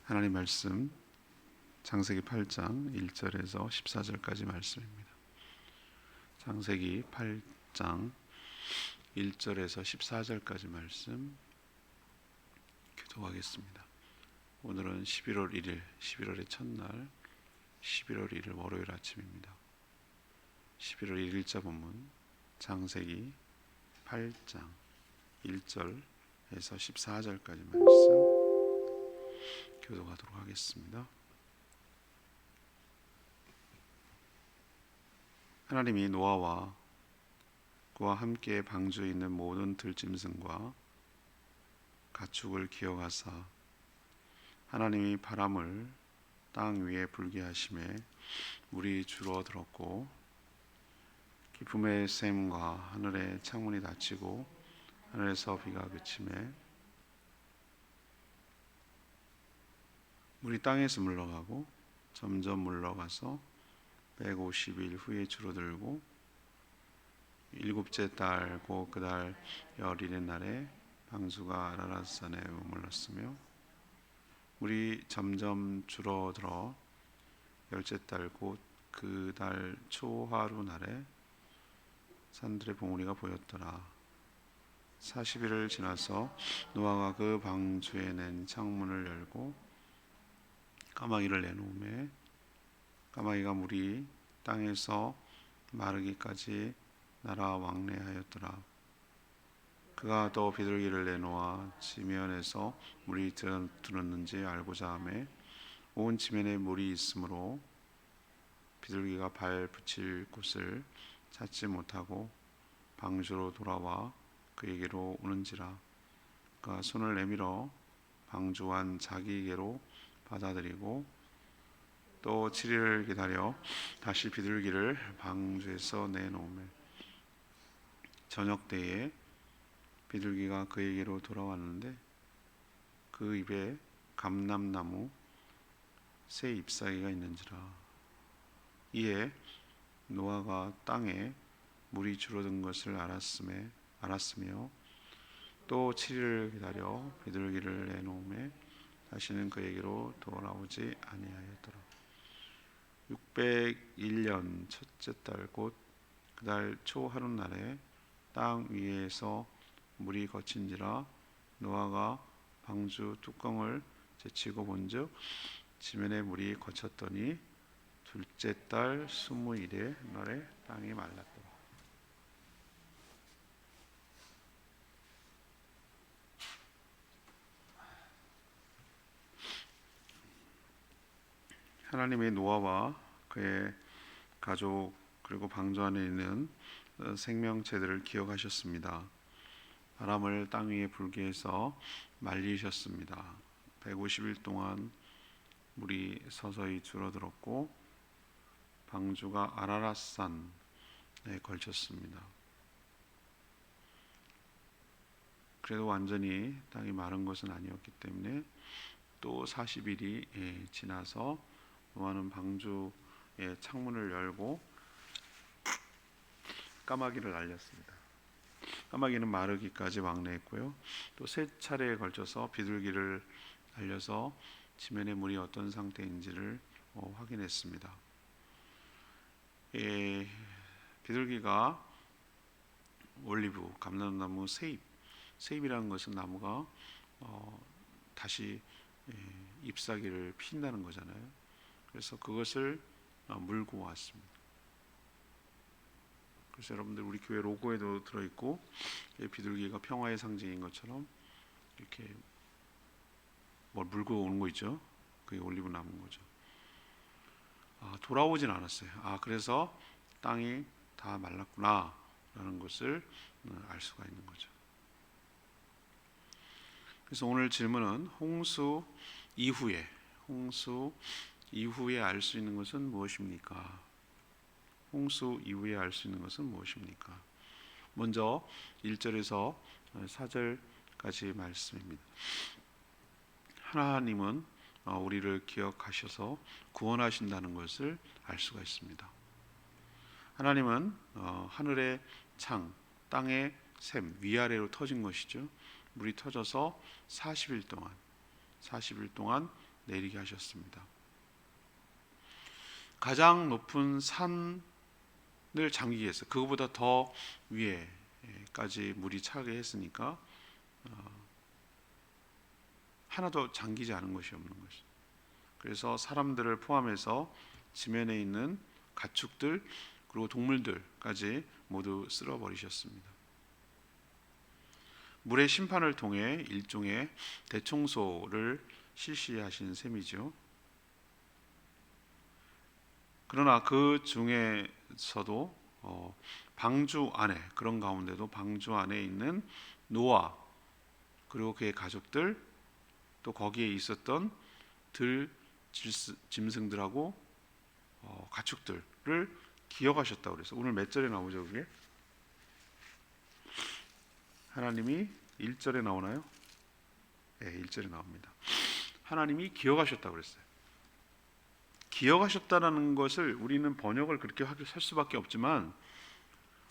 하나님 말씀 창세기 8장 1절에서 14절까지 말씀입니다. 창세기 8장 1절에서 14절까지 말씀 기도하겠습니다. 오늘은 11월 1일, 11월의 첫날, 11월 1일 월요일 아침입니다. 11월 1일자 본문 창세기 8장 1절에서 14절까지 말씀 교도하도록 하겠습니다. 하나님이 노아와 그와 함께 방주에 있는 모든 들짐승과 가축을 기억하사 하나님이 바람을 땅 위에 불게 하심에 물이 줄어들었고 기쁨의 샘과 하늘의 창문이 닫히고 하늘에서 비가 그치매 물이 땅에서 물러가고 점점 물러가서 150일 후에 줄어들고 일곱째 달 곧 그달 열일의 날에 방주가 아라랏산에 머물렀으며 물이 점점 줄어들어 열째 달 곧 그달 초하루 날에 산들의 봉우리가 보였더라. 40일을 지나서 노아가 그 방주에 낸 창문을 열고 까마귀를 내놓음에 까마귀가 물이 땅에서 마르기까지 날아 왕래하였더라. 그가 또 비둘기를 내놓아 지면에서 물이 들었는지 알고자 하매 온 지면에 물이 있으므로 비둘기가 발 붙일 곳을 찾지 못하고 방주로 돌아와 그에게로 오는지라. 그가 손을 내밀어 방주 안 자기에게로 받아들이고 또 7일을 기다려 다시 비둘기를 방주에서 내놓으며 저녁 때에 비둘기가 그에게로 돌아왔는데 그 입에 감람나무 새 잎사귀가 있는지라. 이에 노아가 땅에 물이 줄어든 것을 알았으며 또 7일을 기다려 비둘기를 내놓으며 다시는 그에게로 돌아오지 아니하였더라. 601년 첫째 달 곧 그달 초 하룻날에 땅 위에서 물이 거친지라. 노아가 방주 뚜껑을 제치고 본즉 지면에 물이 거쳤더니 둘째 달 20일의 날에 땅이 말랐더라. 하나님의 노아와 그의 가족 그리고 방주 안에 있는 생명체들을 기억하셨습니다. 바람을 땅 위에 불게 해서 말리셨습니다. 150일 동안 물이 서서히 줄어들었고 방주가 아라랏산에 걸쳤습니다. 그래도 완전히 땅이 마른 것은 아니었기 때문에 또 40일이 지나서 노아는 방주의 창문을 열고 까마귀를 날렸습니다. 까마귀는 마르기까지 왕래했고요. 또 세 차례에 걸쳐서 비둘기를 날려서 지면의 물이 어떤 상태인지를 확인했습니다. 비둘기가 올리브, 감람나무 세잎이라는 것은 나무가 다시 잎사귀를 핀다는 거잖아요. 그래서 그것을 물고 왔습니다. 그래서 여러분들 우리 교회 로고에도 들어있고 비둘기가 평화의 상징인 것처럼 이렇게 뭘 물고 오는 거 있죠. 그게 올리브 나무인 거죠. 돌아오진 않았어요. 그래서 땅이 다 말랐구나 라는 것을 알 수가 있는 거죠. 그래서 오늘 질문은 홍수 이후에 알 수 있는 것은 무엇입니까? 홍수 이후에 알 수 있는 것은 무엇입니까? 먼저 1절에서 4절까지 말씀입니다. 하나님은 우리를 기억하셔서 구원하신다는 것을 알 수가 있습니다. 하나님은 하늘의 창, 땅의 샘, 위아래로 터진 것이죠. 물이 터져서 40일 동안 내리게 하셨습니다. 가장 높은 산을 잠기게 했어요. 그거보다 더 위에까지 물이 차게 했으니까 하나도 잠기지 않은 것이 없는 것이죠. 그래서 사람들을 포함해서 지면에 있는 가축들 그리고 동물들까지 모두 쓸어버리셨습니다. 물의 심판을 통해 일종의 대청소를 실시하신 셈이죠. 그러나 그 중에서도 방주 안에, 그런 가운데도 방주 안에 있는 노아 그리고 그의 가족들, 또 거기에 있었던 들 짐승들하고 가축들을 기억하셨다고 그래서 오늘 몇 절에 나오죠 그게? 하나님이 1절에 나오나요? 네, 1절에 나옵니다. 하나님이 기억하셨다고 그랬어요. 기억하셨다라는 것을 우리는 번역을 그렇게 할 수밖에 없지만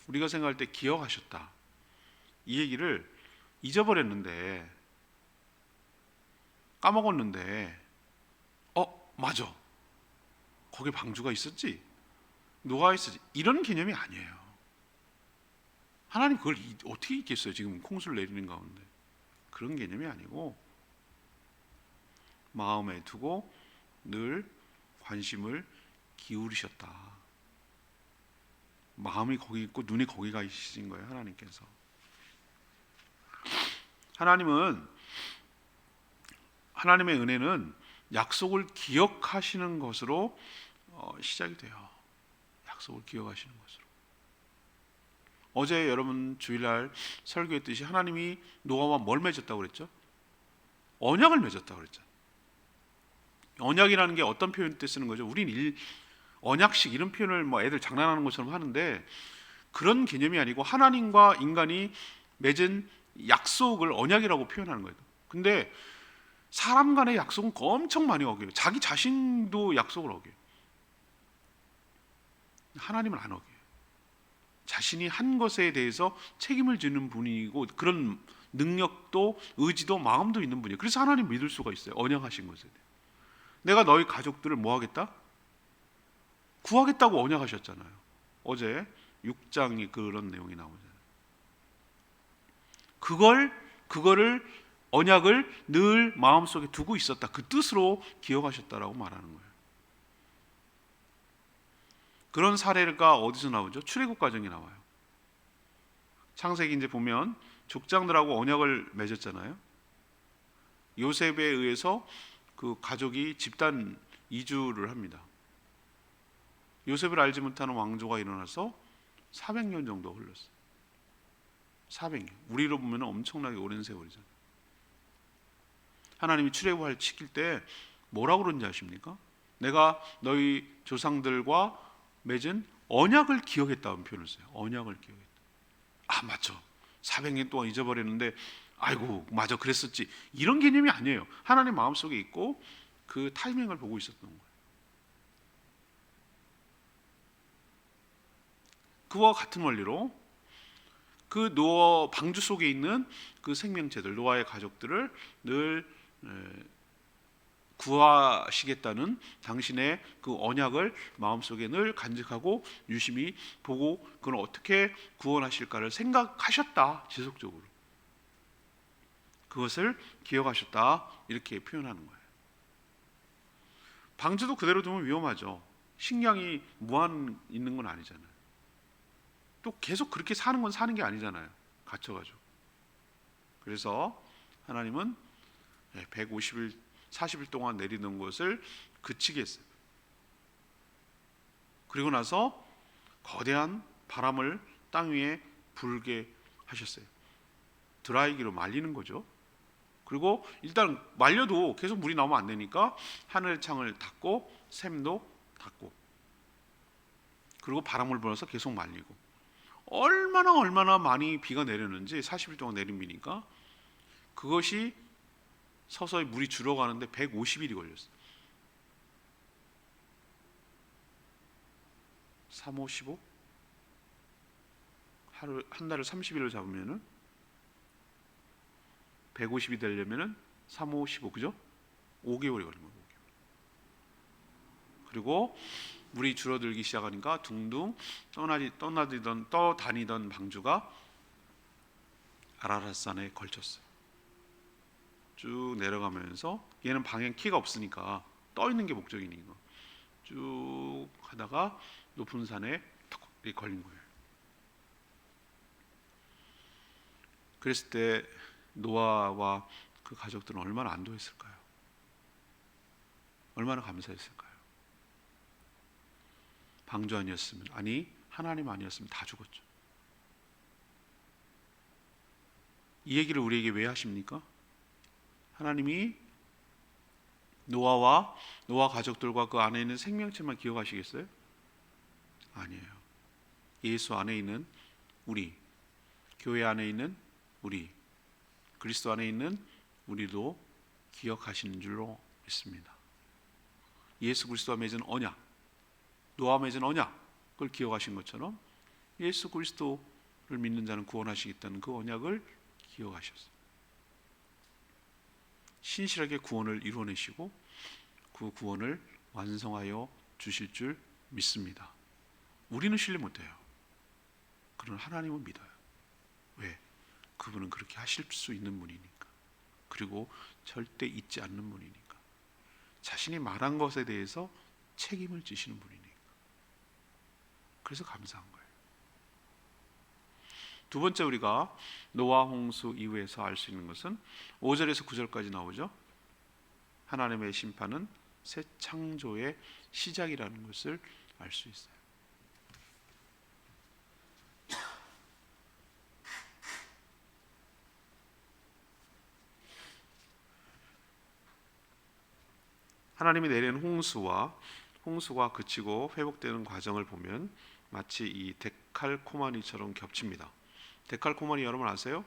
우리가 생각할 때 기억하셨다 이 얘기를 잊어버렸는데 까먹었는데 맞아 거기 방주가 있었지 노아가 있었지 이런 개념이 아니에요. 하나님 그걸 어떻게 잊겠어요? 지금 콩수를 내리는 가운데 그런 개념이 아니고 마음에 두고 늘 관심을 기울이셨다. 마음이 거기 있고 눈이 거기 가 있으신 거예요. 하나님께서. 하나님의 은혜는 약속을 기억하시는 것으로 시작이 돼요. 약속을 기억하시는 것으로. 어제 여러분 주일날 설교했듯이 하나님이 노아와 뭘 맺었다고 그랬죠? 언약을 맺었다고 그랬죠. 언약이라는 게 어떤 표현 때 쓰는 거죠? 우린 언약식 이런 표현을 애들 장난하는 것처럼 하는데 그런 개념이 아니고 하나님과 인간이 맺은 약속을 언약이라고 표현하는 거예요. 근데 사람 간의 약속은 엄청 많이 어겨요. 자기 자신도 약속을 어겨요. 하나님은 안 어겨요. 자신이 한 것에 대해서 책임을 지는 분이고 그런 능력도 의지도 마음도 있는 분이에요. 그래서 하나님 믿을 수가 있어요. 언약하신 것에 대해. 내가 너희 가족들을 뭐 하겠다? 구하겠다고 언약하셨잖아요. 어제 6장이 그런 내용이 나오잖아요. 그거를 언약을 늘 마음속에 두고 있었다. 그 뜻으로 기억하셨다라고 말하는 거예요. 그런 사례가 어디서 나오죠? 출애굽 과정에 나와요. 창세기 이제 보면 족장들하고 언약을 맺었잖아요. 요셉에 의해서 그 가족이 집단 이주를 합니다. 요셉을 알지 못하는 왕조가 일어나서 400년 정도 흘렀어요. 400년. 우리로 보면 엄청나게 오랜 세월이잖아요. 하나님이 출애굽을 시킬 때 뭐라고 그런지 아십니까? 내가 너희 조상들과 맺은 언약을 기억했다는 표현을 써요. 언약을 기억했다. 맞죠. 400년 동안 잊어버렸는데 아이고 맞아 그랬었지. 이런 개념이 아니에요. 하나님 마음속에 있고 그 타이밍을 보고 있었던 거예요. 그와 같은 원리로 그 노아 방주 속에 있는 그 생명체들 노아의 가족들을 늘 구하시겠다는 당신의 그 언약을 마음속에 늘 간직하고 유심히 보고 그걸 어떻게 구원하실까를 생각하셨다. 지속적으로 그것을 기억하셨다 이렇게 표현하는 거예요. 방주도 그대로 두면 위험하죠. 식량이 무한 있는 건 아니잖아요. 또 계속 그렇게 사는 건 사는 게 아니잖아요. 갇혀가지고. 그래서 하나님은 150일 40일 동안 내리는 것을 그치게 했어요. 그리고 나서 거대한 바람을 땅 위에 불게 하셨어요. 드라이기로 말리는 거죠. 그리고 일단 말려도 계속 물이 나오면 안 되니까 하늘 창을 닫고 샘도 닫고 그리고 바람을 불어서 계속 말리고 얼마나 많이 비가 내렸는지 40일 동안 내린 비니까 그것이 서서히 물이 줄어가는데 150일이 걸렸어요. 3, 5, 15? 한 달을 30일로 잡으면은 150이 되려면은 3, 5, 15 그죠? 5개월이 걸린 거예요. 그리고 물이 줄어들기 시작하니까 둥둥 떠다니던 방주가 아라랏산에 걸쳤어요. 쭉 내려가면서 얘는 방향 키가 없으니까 떠 있는 게 목적이니까 쭉 하다가 높은 산에 탁 걸린 거예요. 그랬을 때 노아와 그 가족들은 얼마나 안도했을까요? 얼마나 감사했을까요? 방주 아니었으면, 아니 하나님 아니었으면 다 죽었죠. 이 얘기를 우리에게 왜 하십니까? 하나님이 노아 가족들과 그 안에 있는 생명체만 기억하시겠어요? 아니에요. 예수 안에 있는 우리, 교회 안에 있는 우리, 그리스도 안에 있는 우리도 기억하시는 줄로 믿습니다. 예수 그리스도와 맺은 언약, 노아와 맺은 언약을 기억하신 것처럼 예수 그리스도를 믿는 자는 구원하시겠다는 그 언약을 기억하셨어요. 신실하게 구원을 이루어내시고 그 구원을 완성하여 주실 줄 믿습니다. 우리는 신뢰 못해요. 그러나 하나님은 믿어요. 왜? 그분은 그렇게 하실 수 있는 분이니까. 그리고 절대 잊지 않는 분이니까. 자신이 말한 것에 대해서 책임을 지시는 분이니까. 그래서 감사한 거예요. 두 번째, 우리가 노아 홍수 이후에서 알 수 있는 것은 5절에서 9절까지 나오죠. 하나님의 심판은 새 창조의 시작이라는 것을 알 수 있어요. 하나님이 내리는 홍수가 그치고 회복되는 과정을 보면 마치 이 데칼코마니처럼 겹칩니다. 데칼코마니 여러분 아세요?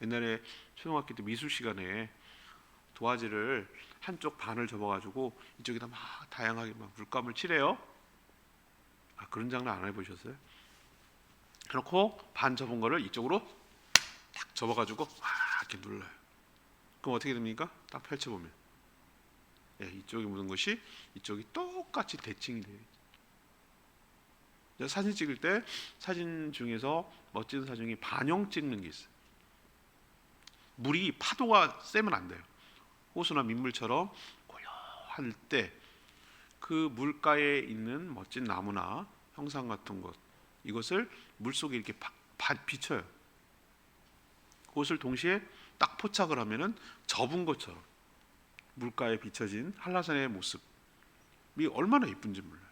옛날에 초등학교 때 미술 시간에 도화지를 한쪽 반을 접어가지고 이쪽에다 막 다양하게 막 물감을 칠해요. 그런 장난 안 해보셨어요? 그렇고 반 접은 거를 이쪽으로 딱 접어가지고 이렇게 눌러요. 그럼 어떻게 됩니까? 딱 펼쳐보면 이쪽에 묻은 것이 이쪽이 똑같이 대칭이 돼요. 사진 찍을 때 사진 중에서 멋진 사진 중에 반영 찍는 게 있어요. 물이 파도가 세면 안 돼요. 호수나 민물처럼 고요할 때 그 물가에 있는 멋진 나무나 형상 같은 것, 이것을 물속에 이렇게 비춰요. 그것을 동시에 딱 포착을 하면은 접은 것처럼 물가에 비춰진 한라산의 모습이 얼마나 예쁜지 몰라요.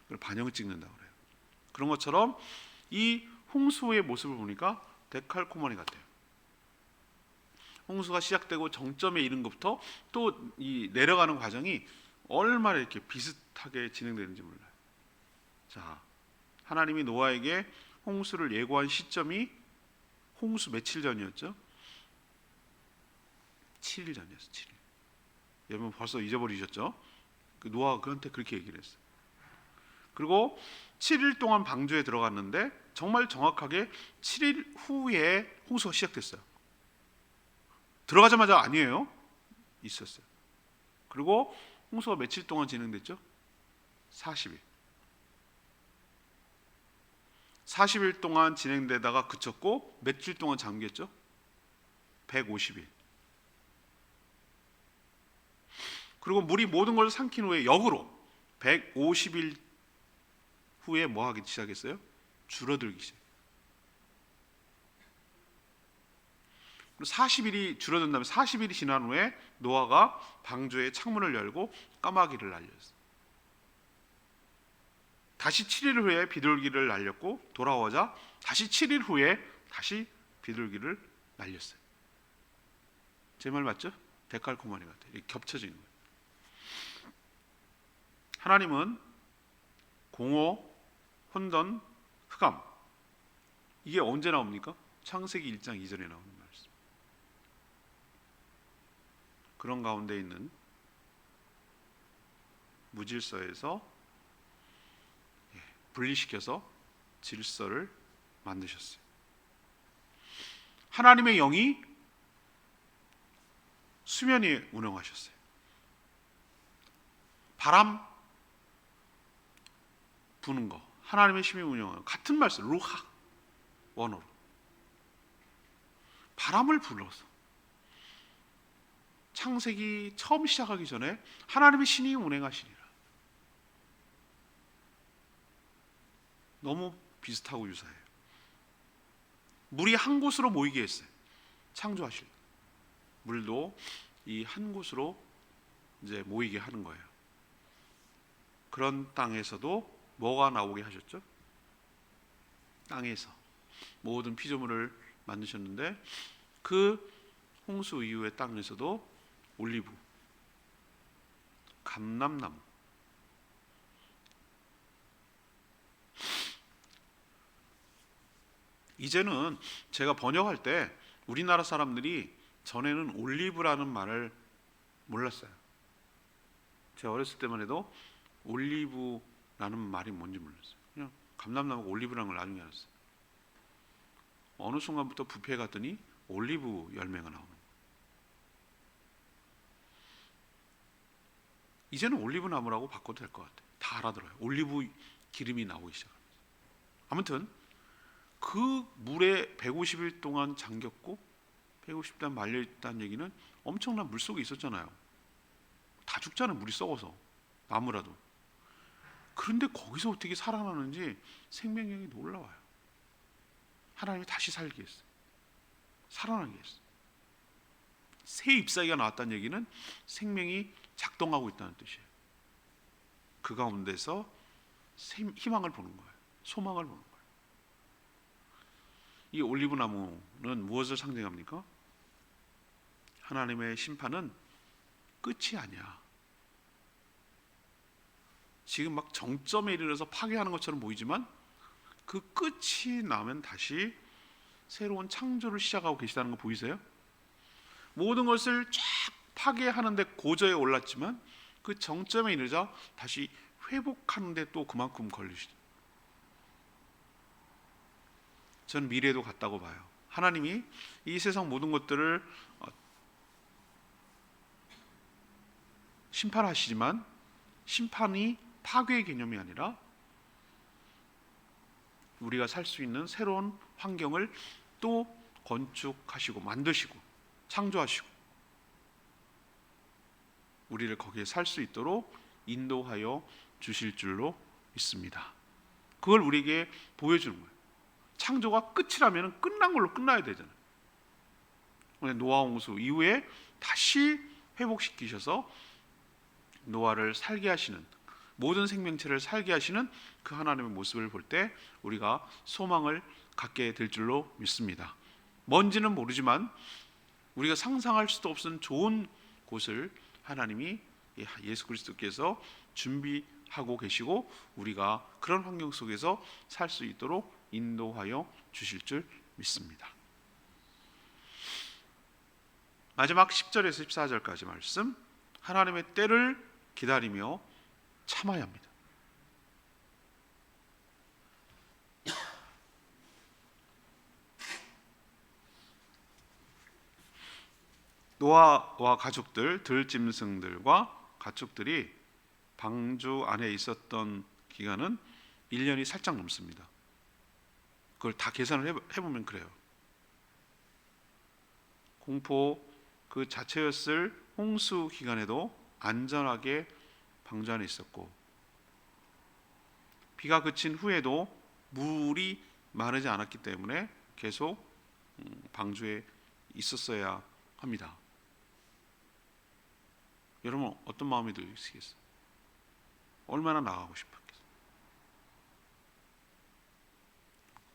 그걸 반영을 찍는다고 그래요. 그런 것처럼 이 홍수의 모습을 보니까 데칼코마니 같아요. 홍수가 시작되고 정점에 이른 것부터 또 이 내려가는 과정이 얼마나 이렇게 비슷하게 진행되는지 몰라요. 자, 하나님이 노아에게 홍수를 예고한 시점이 홍수 며칠 전이었죠? 7일 전이었어요. 7일. 여러분 벌써 잊어버리셨죠? 노아가 그한테 그렇게 얘기를 했어요. 그리고 7일 동안 방주에 들어갔는데 정말 정확하게 7일 후에 홍수가 시작됐어요. 들어가자마자 아니에요. 있었어요. 그리고 홍수가 며칠 동안 진행됐죠? 40일. 40일 동안 진행되다가 그쳤고 며칠 동안 잠겼죠? 150일. 그리고 물이 모든 걸 삼킨 후에 역으로 150일 후에 뭐 하기 시작했어요? 줄어들기 시작. 40일이 줄어든 다음에 40일이 지난 후에 노아가 방주의 창문을 열고 까마귀를 날렸어요. 다시 7일 후에 비둘기를 날렸고 돌아오자 다시 7일 후에 다시 비둘기를 날렸어요. 제 말 맞죠? 데칼코마니 같아요. 겹쳐지는 거예요. 하나님은 공허, 혼돈, 흑암, 이게 언제 나옵니까? 창세기 1장 2절에 나오는 말씀. 그런 가운데 있는 무질서에서 분리시켜서 질서를 만드셨어요. 하나님의 영이 수면 위에 운행하셨어요. 바람 부는 거, 하나님의 심히 운영하는 같은 말씀, 루하 원어로 바람을 불러서 창세기 처음 시작하기 전에 하나님의 신이 운행하시리라. 너무 비슷하고 유사해요. 물이 한 곳으로 모이게 했어요. 창조하실 때 물도 이 한 곳으로 이제 모이게 하는 거예요. 그런 땅에서도 뭐가 나오게 하셨죠? 땅에서 모든 피조물을 만드셨는데 그 홍수 이후의 땅에서도 올리브, 감람나무, 이제는 제가 번역할 때 우리나라 사람들이 전에는 올리브라는 말을 몰랐어요. 제가 어렸을 때만 해도 올리브라는 말이 뭔지 몰랐어요. 그냥 감람나무가 올리브라는 걸 나중에 알았어요. 어느 순간부터 뷔페에 갔더니 올리브 열매가 나오는 거예요. 이제는 올리브 나무라고 바꿔도 될 것 같아요. 다 알아들어요. 올리브 기름이 나오기 시작합니다. 아무튼 그 물에 150일 동안 잠겼고 150단 말려있다는 얘기는 엄청난 물속에 있었잖아요. 다 죽잖아요. 물이 썩어서 나무라도. 그런데 거기서 어떻게 살아나는지 생명력이 놀라워요. 하나님이 다시 살게 했어요. 살아나게 했어요. 새 잎사귀가 나왔다는 얘기는 생명이 작동하고 있다는 뜻이에요. 그 가운데서 희망을 보는 거예요. 소망을 보는 거예요. 이 올리브 나무는 무엇을 상징합니까? 하나님의 심판은 끝이 아니야. 지금 막 정점에 이르러서 파괴하는 것처럼 보이지만 그 끝이 나면 다시 새로운 창조를 시작하고 계시다는 거 보이세요? 모든 것을 쫙 파괴하는데 고저에 올랐지만 그 정점에 이르자 다시 회복하는데 또 그만큼 걸리시죠. 저는 미래도 같다고 봐요. 하나님이 이 세상 모든 것들을 심판하시지만 심판이 파괴의 개념이 아니라 우리가 살 수 있는 새로운 환경을 또 건축하시고 만드시고 창조하시고 우리를 거기에 살 수 있도록 인도하여 주실 줄로 믿습니다. 그걸 우리에게 보여주는 거예요. 창조가 끝이라면 끝난 걸로 끝나야 되잖아요. 노아 홍수 이후에 다시 회복시키셔서 노아를 살게 하시는, 모든 생명체를 살게 하시는 그 하나님의 모습을 볼 때 우리가 소망을 갖게 될 줄로 믿습니다. 뭔지는 모르지만 우리가 상상할 수도 없는 좋은 곳을 하나님이 예수 그리스도께서 준비하고 계시고 우리가 그런 환경 속에서 살 수 있도록 인도하여 주실 줄 믿습니다. 마지막 10절에서 14절까지 말씀, 하나님의 때를 기다리며 참아야 합니다. 노아와 가족들, 들짐승들과 가축들이 방주 안에 있었던 기간은 1년이 살짝 넘습니다. 그걸 다 계산을 해보면 그래요. 공포 그 자체였을 홍수 기간에도 안전하게 방주 안에 있었고 비가 그친 후에도 물이 마르지 않았기 때문에 계속 방주에 있었어야 합니다. 여러분 어떤 마음이 드시겠어요? 얼마나 나가고 싶었겠어요?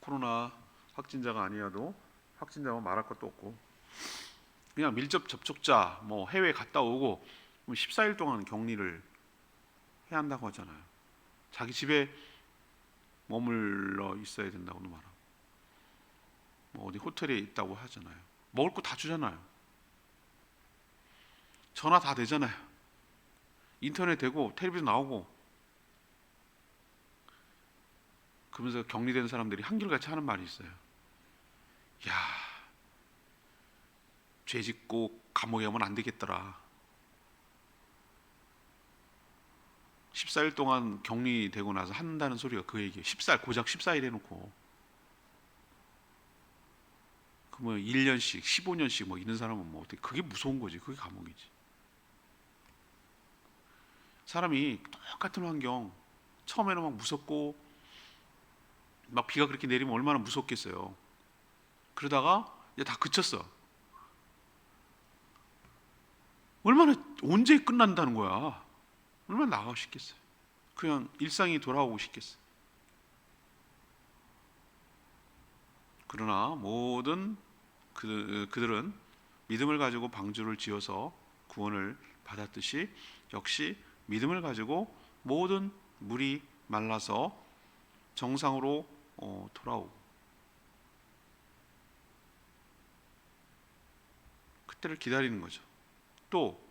코로나 확진자가 아니어도 확진자가 말할 것도 없고 그냥 밀접 접촉자 뭐 해외 갔다 오고 14일 동안 격리를 해야 한다고 하잖아요. 자기 집에 머물러 있어야 된다고도 말하고 뭐 어디 호텔에 있다고 하잖아요. 먹을 거 다 주잖아요. 전화 다 되잖아요. 인터넷 되고 텔레비전 나오고 그러면서 격리된 사람들이 한결같이 하는 말이 있어요. 야, 죄 짓고 감옥에 가면 안 되겠더라. 14일 동안 격리되고 나서 한다는 소리가 그 얘기예요. 14일, 고작 14일 해놓고 그 뭐 1년씩 15년씩 뭐 이런 사람은 뭐 어떻게, 그게 무서운 거지. 그게 감옥이지. 사람이 똑같은 환경, 처음에는 막 무섭고 막 비가 그렇게 내리면 얼마나 무섭겠어요. 그러다가 이제 다 그쳤어. 얼마나, 언제 끝난다는 거야. 얼마나 나가고 싶겠어요. 그냥 일상이 돌아오고 싶겠어요. 그러나 모든 그들은 믿음을 가지고 방주를 지어서 구원을 받았듯이 역시 믿음을 가지고 모든 물이 말라서 정상으로 돌아오고, 그때를 기다리는 거죠. 또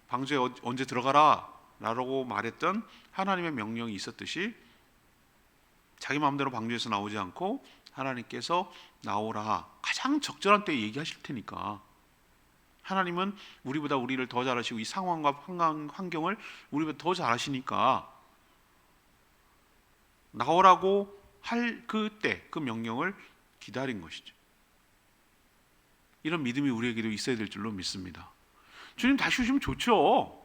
방주에 언제 들어가라 라고 말했던 하나님의 명령이 있었듯이 자기 마음대로 방주에서 나오지 않고 하나님께서 나오라, 가장 적절한 때에 얘기하실 테니까. 하나님은 우리보다 우리를 더 잘 아시고 이 상황과 환경을 우리보다 더 잘 아시니까 나오라고 할 그때 그 명령을 기다린 것이죠. 이런 믿음이 우리에게도 있어야 될 줄로 믿습니다. 주님 다시 오시면 좋죠.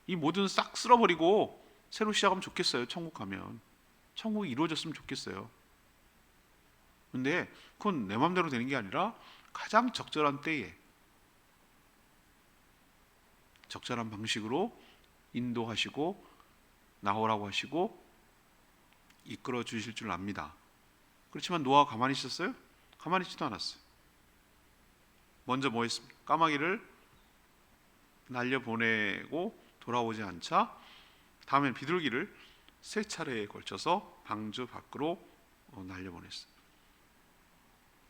이 모든 싹 쓸어버리고 새로 시작하면 좋겠어요. 천국 가면 천국이 이루어졌으면 좋겠어요. 근데 그건 내 마음대로 되는 게 아니라 가장 적절한 때에 적절한 방식으로 인도하시고 나오라고 하시고 이끌어 주실 줄 압니다. 그렇지만 노아가 가만히 있었어요? 가만히 있지도 않았어요. 먼저 뭐 했습니까? 까마귀를 날려보내고 돌아오지 않자 다음엔 비둘기를 3차례에 걸쳐서 방주 밖으로 날려보냈어요.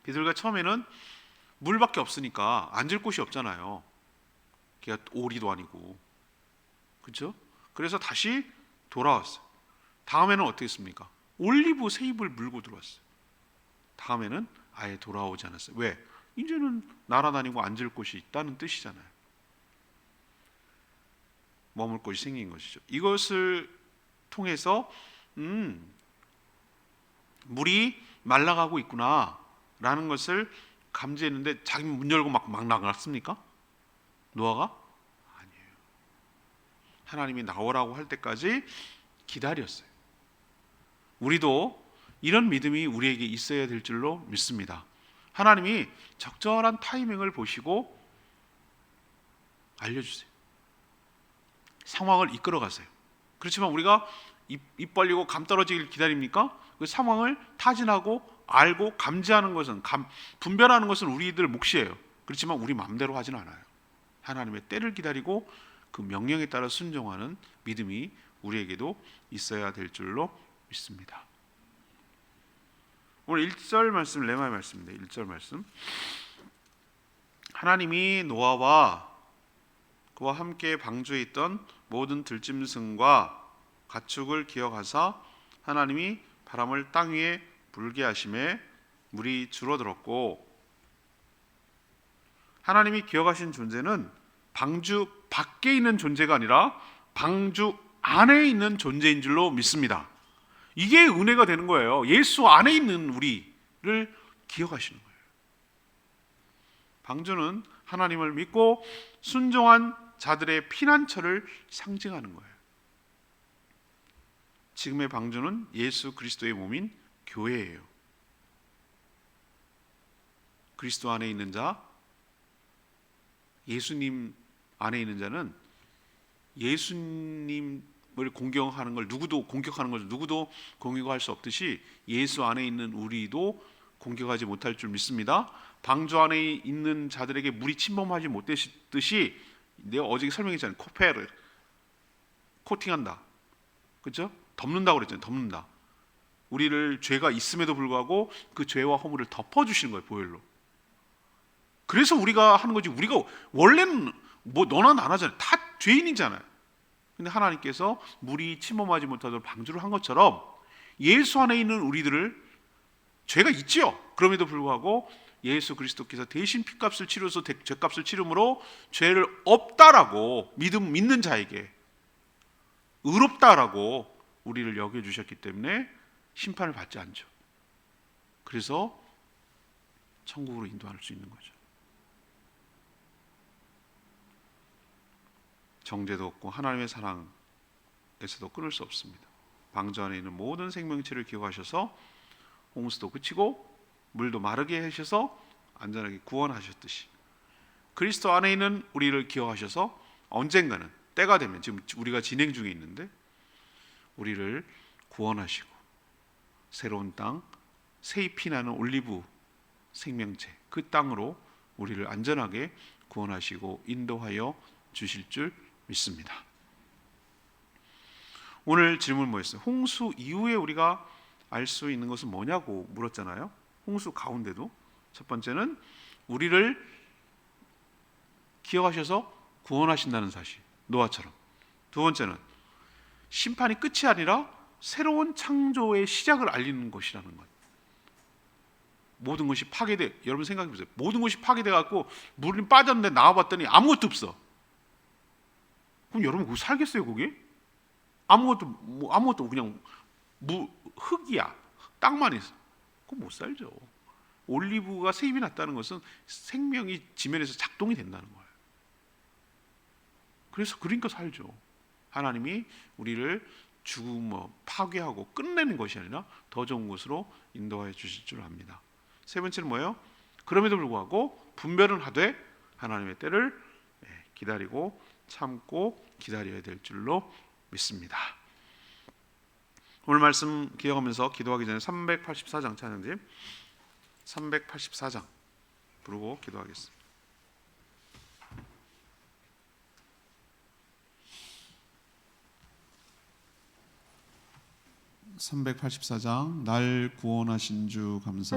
비둘기가 처음에는 물밖에 없으니까 앉을 곳이 없잖아요. 걔가 오리도 아니고, 그렇죠? 그래서 다시 돌아왔어요. 다음에는 어떻게 했습니까? 올리브 새 잎을 물고 들어왔어요. 다음에는 아예 돌아오지 않았어요. 왜? 이제는 날아다니고 앉을 곳이 있다는 뜻이잖아요. 머물 곳이 생긴 것이죠. 이것을 통해서 물이 말라가고 있구나 라는 것을 감지했는데 자기 문 열고 막 나갔습니까? 노아가? 아니에요. 하나님이 나오라고 할 때까지 기다렸어요. 우리도 이런 믿음이 우리에게 있어야 될 줄로 믿습니다. 하나님이 적절한 타이밍을 보시고 알려주세요. 상황을 이끌어 가세요. 그렇지만 우리가 입 벌리고 감 떨어지길 기다립니까? 그 상황을 타진하고 알고 감지하는 것은, 분별하는 것은 우리들 몫이에요. 그렇지만 우리 마음대로 하진 않아요. 하나님의 때를 기다리고 그 명령에 따라 순종하는 믿음이 우리에게도 있어야 될 줄로 믿습니다. 오늘 1절 말씀, 레마의 말씀입니다. 1절 말씀. 하나님이 노아와 그와 함께 방주에 있던 모든 들짐승과 가축을 기억하사 하나님이 바람을 땅 위에 불게 하심에 물이 줄어들었고, 하나님이 기억하신 존재는 방주 밖에 있는 존재가 아니라 방주 안에 있는 존재인 줄로 믿습니다. 이게 은혜가 되는 거예요. 예수 안에 있는 우리를 기억하시는 거예요. 방주는 하나님을 믿고 순종한 자들의 피난처를 상징하는 거예요. 지금의 방주는 예수 그리스도의 몸인 교회예요. 그리스도 안에 있는 자, 예수님 안에 있는 자는 예수님을 공경하는 걸 누구도 공격할 수 없듯이 예수 안에 있는 우리도 공격하지 못할 줄 믿습니다. 방주 안에 있는 자들에게 물이 침범하지 못했듯이, 내가 어제 설명했잖아요. 코페르, 코팅한다, 그렇죠? 덮는다고 그랬잖아요. 덮는다. 우리를 죄가 있음에도 불구하고 그 죄와 허물을 덮어주시는 거예요. 보혈로. 그래서 우리가 하는 거지. 우리가 원래는 뭐 너나 나나잖아요. 다 죄인이잖아요. 근데 하나님께서 물이 침범하지 못하도록 방주를 한 것처럼 예수 안에 있는 우리들을, 죄가 있지요. 그럼에도 불구하고 예수 그리스도께서 대신 피값을 치러서 죄값을 치름으로 죄를 없다라고 믿는 자에게 의롭다라고 우리를 여겨주셨기 때문에 심판을 받지 않죠. 그래서 천국으로 인도할 수 있는 거죠. 정죄도 없고 하나님의 사랑에서도 끊을 수 없습니다. 방주 안에 있는 모든 생명체를 기억하셔서 홍수도 그치고 물도 마르게 하셔서 안전하게 구원하셨듯이 그리스도 안에 있는 우리를 기억하셔서 언젠가는 때가 되면, 지금 우리가 진행 중에 있는데 우리를 구원하시고 새로운 땅, 새히 피나는 올리브 생명체, 그 땅으로 우리를 안전하게 구원하시고 인도하여 주실 줄 믿습니다. 오늘 질문 뭐였어요? 홍수 이후에 우리가 알 수 있는 것은 뭐냐고 물었잖아요. 홍수 가운데도 첫 번째는 우리를 기억하셔서 구원하신다는 사실, 노아처럼. 두 번째는 심판이 끝이 아니라 새로운 창조의 시작을 알리는 것이라는 것. 모든 것이 파괴돼, 여러분 생각해 보세요. 모든 것이 파괴돼 갖고 물이 빠졌는데 나와봤더니 아무것도 없어. 그럼 여러분 거기 살겠어요? 거기? 아무것도 그냥 흙이야. 땅만 있어. 그거 못 살죠. 올리브가 세입이 났다는 것은 생명이 지면에서 작동이 된다는 거예요. 그래서 그러니까 살죠. 하나님이 우리를 죽음어 파괴하고 끝내는 것이 아니라 더 좋은 곳으로 인도하여 주실 줄 압니다. 세 번째는 뭐예요? 그럼에도 불구하고 분별은 하되 하나님의 때를 기다리고 참고 기다려야 될 줄로 믿습니다. 오늘 말씀 기억하면서 기도하기 전에 384장 찬양팀 384장 부르고 기도하겠습니다. 384장 날 구원하신 주 감사.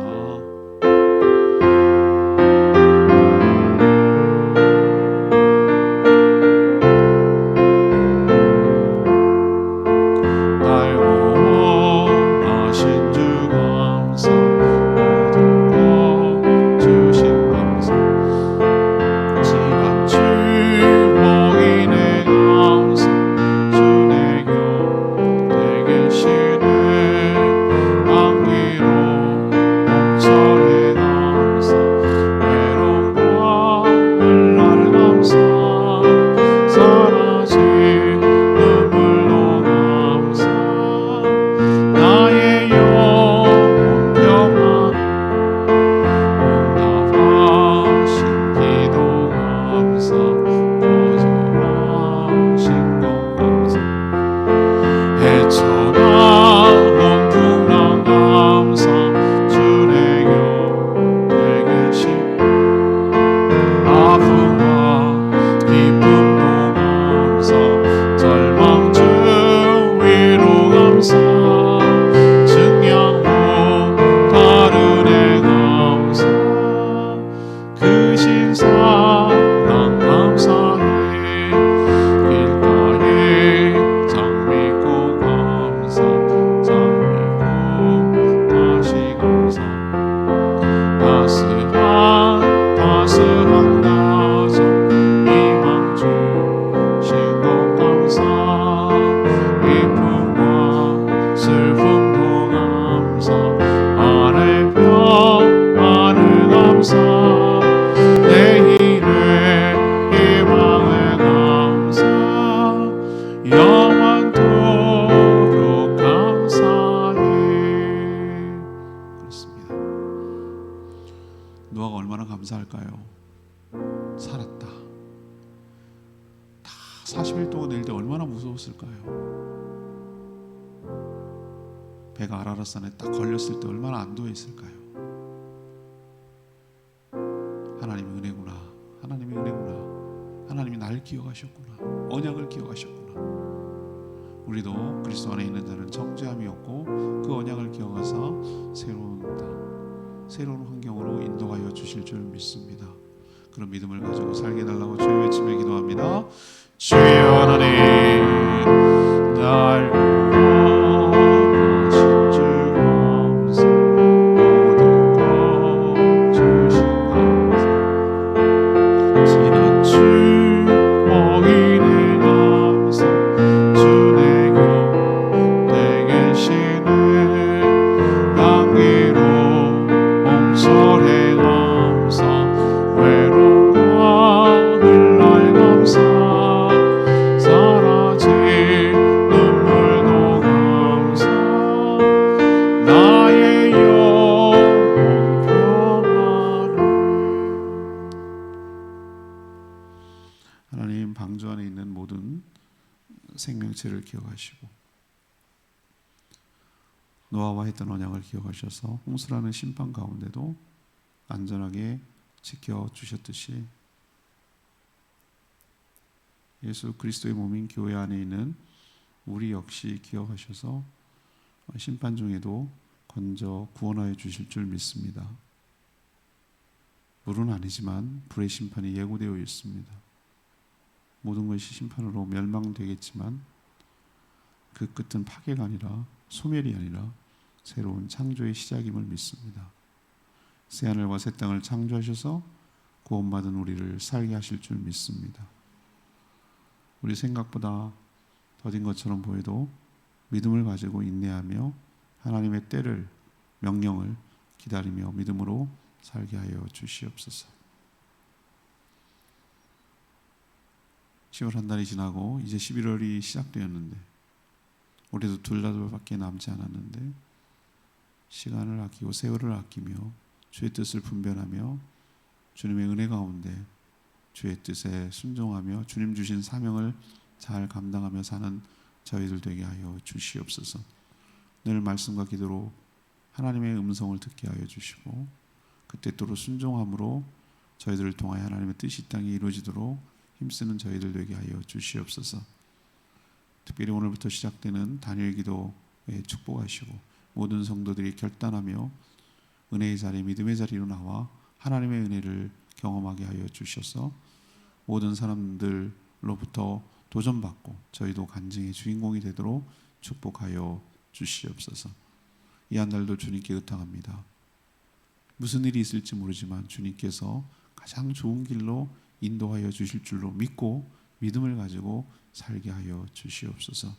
노아가 얼마나 감사할까요? 살았다. 다 40일 동안 내릴 때 얼마나 무서웠을까요? 배가 아라랏산에 딱 걸렸을 때 얼마나 안도했을까요? 하나님의 은혜구나. 하나님의 은혜구나. 하나님이 날 기억하셨구나. 언약을 기억하셨구나. 우리도 그리스도 안에 있는 자는 정죄함이 없고 그 언약을 기억하사 새로운 땅, 새로운 환경으로 인도하여 주실 줄 믿습니다. 그런 믿음을 가지고 살게 달라고 주여 외치며 기도합니다. 주여 하나님 날 구원하신 주 감사. 모든 것 주신 감사. 지난 추억이네 감사. 주내 하나님 방주 안에 있는 모든 생명체를 기억하시고 노아와 했던 언약을 기억하셔서 홍수라는 심판 가운데도 안전하게 지켜주셨듯이 예수 그리스도의 몸인 교회 안에 있는 우리 역시 기억하셔서 심판 중에도 건져 구원하여 주실 줄 믿습니다. 물은 아니지만 불의 심판이 예고되어 있습니다. 모든 것이 심판으로 멸망되겠지만 그 끝은 파괴가 아니라 소멸이 아니라 새로운 창조의 시작임을 믿습니다. 새하늘과 새 땅을 창조하셔서 구원받은 우리를 살게 하실 줄 믿습니다. 우리 생각보다 더딘 것처럼 보여도 믿음을 가지고 인내하며 하나님의 때를 명령을 기다리며 믿음으로 살게 하여 주시옵소서. 10월 한 달이 지나고 이제 11월이 시작되었는데 올해도 둘밖에 남지 않았는데 시간을 아끼고 세월을 아끼며 주의 뜻을 분별하며 주님의 은혜 가운데 주의 뜻에 순종하며 주님 주신 사명을 잘 감당하며 사는 저희들 되게 하여 주시옵소서. 늘 말씀과 기도로 하나님의 음성을 듣게 하여 주시고 그때 또로 순종함으로 저희들을 통하여 하나님의 뜻이 이 땅에 이루어지도록 힘쓰는 저희들 되게 하여 주시옵소서. 특별히 오늘부터 시작되는 단일 기도에 축복하시고 모든 성도들이 결단하며 은혜의 자리, 믿음의 자리로 나와 하나님의 은혜를 경험하게 하여 주셔서 모든 사람들로부터 도전받고 저희도 간증의 주인공이 되도록 축복하여 주시옵소서. 이 한 달도 주님께 의탁합니다. 무슨 일이 있을지 모르지만 주님께서 가장 좋은 길로 인도하여 주실 줄로 믿고 믿음을 가지고 살게 하여 주시옵소서.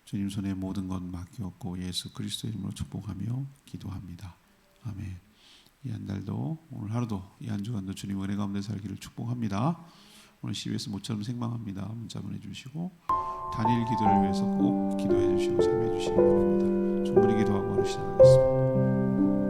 주님 손에 모든 것 맡겼고 예수 그리스도의 이름으로 축복하며 기도합니다. 아멘. 이 한 달도 오늘 하루도 이 한 주간도 주님 은혜 가운데 살기를 축복합니다. 오늘 CBS 모처럼 생방합니다. 문자 보내주시고 단일 기도를 위해서 꼭 기도해 주시고 참여해 주시기 바랍니다. 충분히 기도하고 하루 시작하겠습니다.